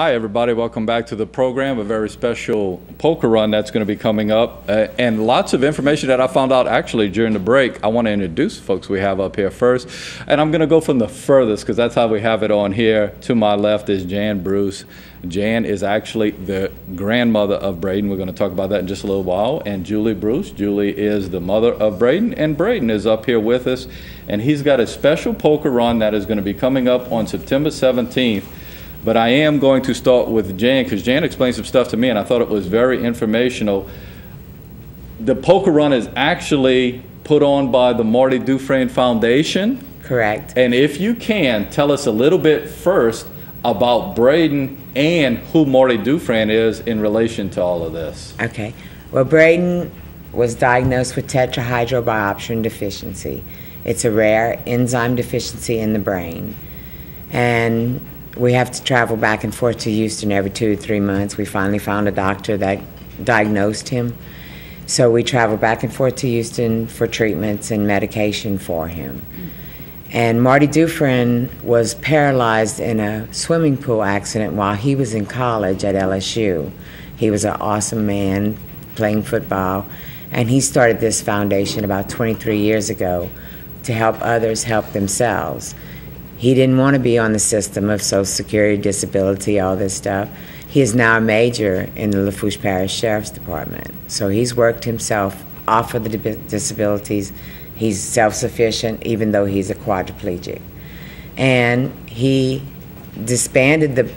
Hi, everybody. Welcome back to the program. A very special poker run that's going to be coming up. And lots of information that I found out actually during the break. I want to introduce folks we have up here first. And I'm going to go from the furthest because that's how we have it on here. To my left is Jan Bruce. Jan is actually the grandmother of Bradan. We're going to talk about that in just a little while. And Julie Bruce. Julie is the mother of Bradan. And Bradan is up here with us. And he's got a special poker run that is going to be coming up on September 17th. But I am going to start with Jan, because Jan explained some stuff to me, and I thought it was very informational. The poker run is actually put on by the Marty Dufresne Foundation. Correct. And if you can, tell us a little bit first about Bradan and who Marty Dufresne is in relation to all of this. Okay. Well, Bradan was diagnosed with tetrahydrobiopterin deficiency. It's a rare enzyme deficiency in the brain. And we have to travel back and forth to Houston every 2 to 3 months. We finally found a doctor that diagnosed him. So we travel back and forth to Houston for treatments and medication for him. And Marty Dufresne was paralyzed in a swimming pool accident while he was in college at LSU. He was an awesome man playing football. And he started this foundation about 23 years ago to help others help themselves. He didn't want to be on the system of Social Security, disability, all this stuff. He is now a major in the Lafourche Parish Sheriff's Department. So he's worked himself off of the disabilities. He's self-sufficient, even though he's a quadriplegic. And he disbanded the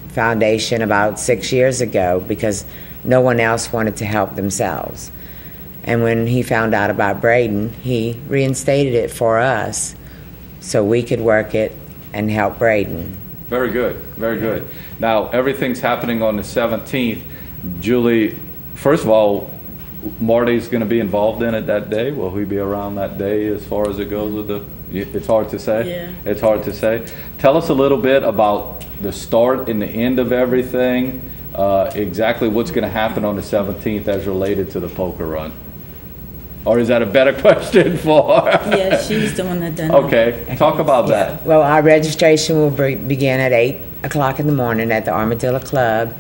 foundation about 6 years ago because no one else wanted to help themselves. And when he found out about Bradan, he reinstated it for us, so we could work it and help Bradan. Very good, very good. Now, everything's happening on the 17th. Julie, first of all, Marty's going to be involved in it that day. Will he be around that day as far as it goes with the... It's hard to say? Yeah. It's hard to say. Tell us a little bit about the start and the end of everything, exactly what's going to happen on the 17th as related to the poker run. Or is that a better question for her? Yeah, she's the one that done it. Okay, talk about that. Well, our registration will begin at 8 o'clock in the morning at the Armadillo Club.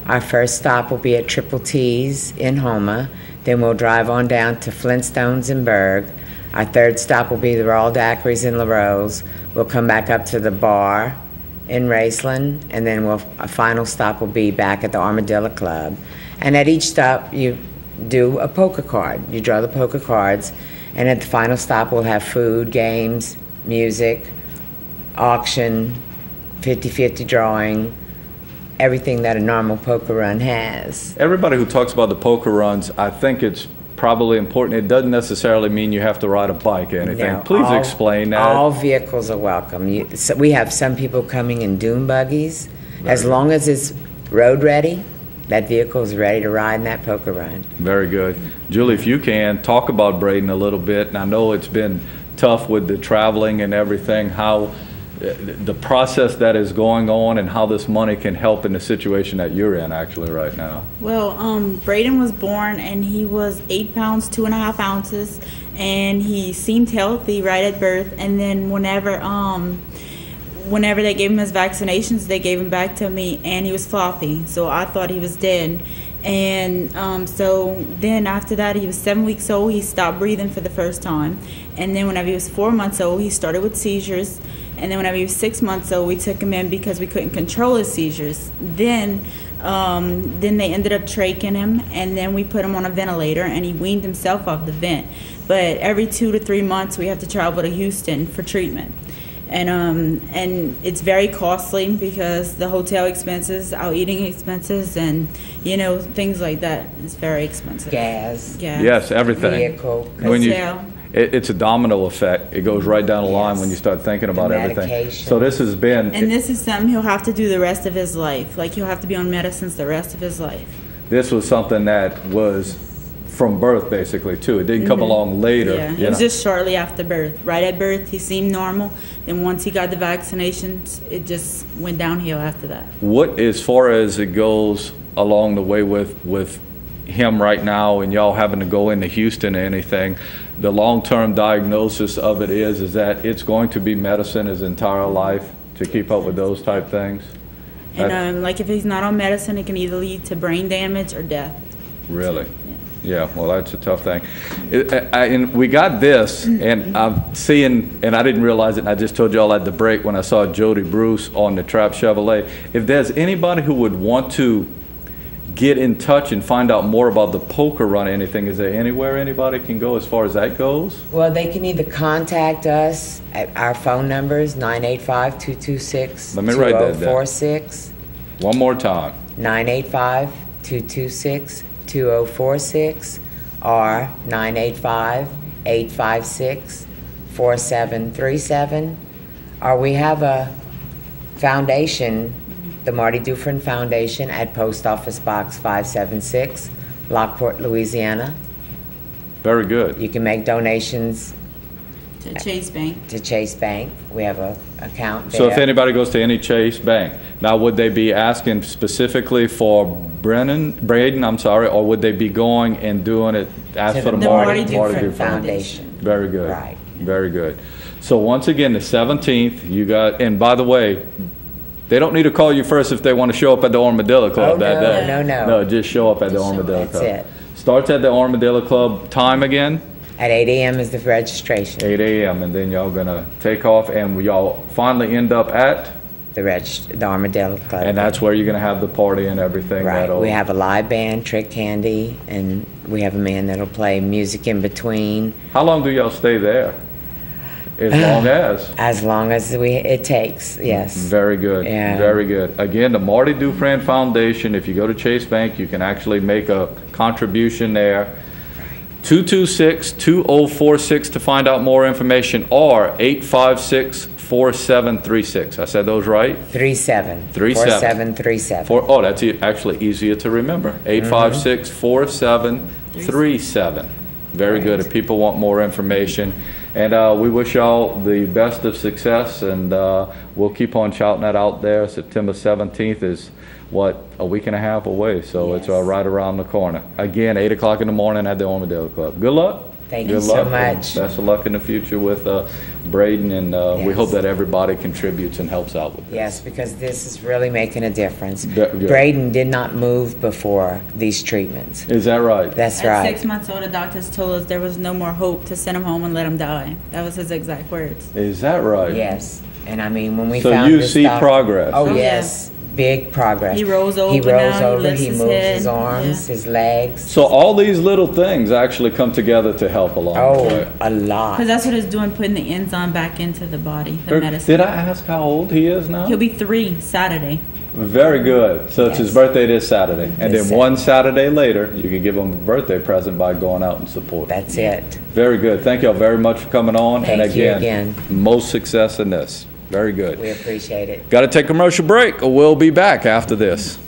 Our first stop will be at Triple T's in Houma. Then we'll drive on down to Flintstones in Berg. Our third stop will be the Royal Daiquiris in LaRose. We'll come back up to the bar in Raceland, and then our final stop will be back at the Armadillo Club. And at each stop, you do a poker card. You draw the poker cards, and at the final stop we'll have food, games, music, auction, 50-50 drawing, everything that a normal poker run has. Everybody who talks about the poker runs, I think it's probably important. It doesn't necessarily mean you have to ride a bike or anything. No, Please explain that. All vehicles are welcome. So we have some people coming in dune buggies. As long as it's road ready, that vehicle is ready to ride in that poker run. Very good. Julie, if you can, talk about Bradan a little bit. And I know it's been tough with the traveling and everything, how the process that is going on and how this money can help in the situation that you're in actually right now. Well, Bradan was born and he was 8 pounds, 2.5 ounces, and he seemed healthy right at birth. And then whenever they gave him his vaccinations, they gave him back to me, and he was floppy. So I thought he was dead. And so then after that, he was 7 weeks old. He stopped breathing for the first time. And then whenever he was 4 months old, he started with seizures. And then whenever he was 6 months old, we took him in because we couldn't control his seizures. Then they ended up traching him, and then we put him on a ventilator, and he weaned himself off the vent. But every 2 to 3 months, we have to travel to Houston for treatment. And it's very costly because the hotel expenses, our eating expenses, and things like that. It's very expensive. Gas. Yes, everything. Vehicle. It's a domino effect. It goes right down the line when you start thinking about everything. So this has been... And this is something he'll have to do the rest of his life. Like, he'll have to be on medicines the rest of his life. This was something that was from birth, basically, too. It didn't come along later. Yeah, it was just shortly after birth. Right at birth, he seemed normal. Then once he got the vaccinations, it just went downhill after that. What, as far as it goes along the way with him right now and y'all having to go into Houston or anything, the long-term diagnosis of it is that it's going to be medicine his entire life to keep up with those type things? And like if he's not on medicine, it can either lead to brain damage or death. Really? Yeah, well, that's a tough thing. And we got this, and I'm seeing, and I didn't realize it, and I just told y'all at the break when I saw Jody Bruce on the Trap Chevrolet. If there's anybody who would want to get in touch and find out more about the poker run or anything, is there anywhere anybody can go as far as that goes? Well, they can either contact us at our phone numbers, 985-226-2046. Let me write that down. One more time. 985-226-2046 or 985-856-4737. Or we have a foundation, the Marty Dufresne Foundation, at Post Office Box 576, Lockport, Louisiana. Very good. You can make donations To Chase Bank. to Chase Bank. We have a account there. So if anybody goes to any Chase Bank, now would they be asking specifically for Braden, or would they be going and doing it, ask To for the the Marty Dufresne Dufresne? Foundation. Very good. Right. Very good. So once again, the 17th, you got, and by the way, they don't need to call you first if they want to show up at the Armadillo Club that day. No. No, just show up at the Armadillo That's Club. it. Starts at the Armadillo Club, time again? At 8 a.m. is the registration. 8 a.m. and then y'all gonna take off and y'all finally end up at, The Armadillo Club. and that's where you're gonna have the party and everything. Right. that'll- We have a live band, Trick Candy, and we have a man that'll play music in between. How long do y'all stay there? As long as it takes, yes. Very good. Yeah. Very good. Again, the Marty Dufresne Foundation, if you go to Chase Bank, you can actually make a contribution there. 226-2046 to find out more information, or 856-4736. I said those right? 37. 37. 4737. Oh, that's actually easier to remember. 856-4737. Very good. If people want more information. And we wish y'all the best of success, and we'll keep on shouting that out there. September 17th is, a week and a half away, so it's Yes. right around the corner. Again, 8 o'clock in the morning at the Armadillo Club. Good luck. Thank Good you so luck, and much. best of luck in the future with Braden, and we Yes. hope that everybody contributes and helps out with this. Yes, because this is really making a difference. Yeah. Braden did not move before these treatments. Is that right? That's At right. 6 months old, the doctors told us there was no more hope to send him home and let him die. That was his exact words. Is that right? Yes. And I mean, when we So found you this see doctor- progress. Oh, Oh, yes. Big progress. He rolls over He rolls now, he over, lifts he his moves head. his arms, Yeah. his legs. So all these little things actually come together to help along the Oh, way. a lot. Because that's what it's doing, putting the enzyme back into the body, the medicine. Did I ask how old he is now? He'll be 3 Saturday. Very good. So it's his Yes. birthday this Saturday. And This then one Saturday later, you can give him a birthday present by going out and supporting. That's it. Very good. Thank y'all very much for coming on. Thank and you again, again. most success in this. Very good. We appreciate it. Got to take a commercial break, or we'll be back after this.